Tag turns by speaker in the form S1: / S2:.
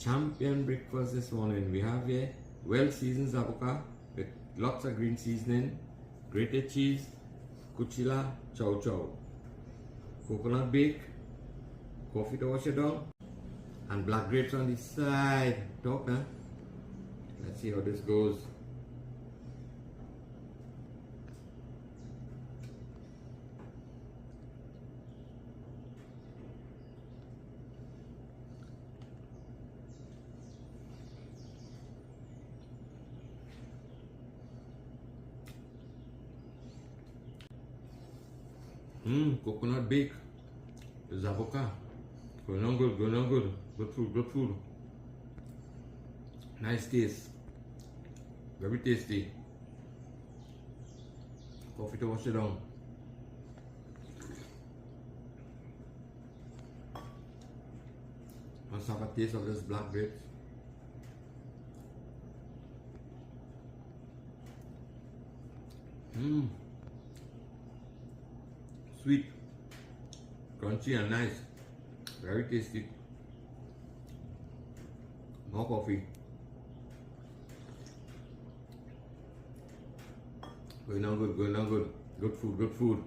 S1: champion breakfast this morning. We have here well seasoned zabuka with lots of green seasoning, grated cheese, kuchila, chow chow, coconut bake, coffee to wash it down, and black grapes on the side. Top, huh? Let's see how this goes. Coconut bake, zabuka, going on good, going on good. Good food, good food. Nice taste, very tasty. Coffee to wash it down. Let's have a taste of this black grapes. Sweet, crunchy and nice, very tasty. More coffee. Going on good, going on good. Good food, good food.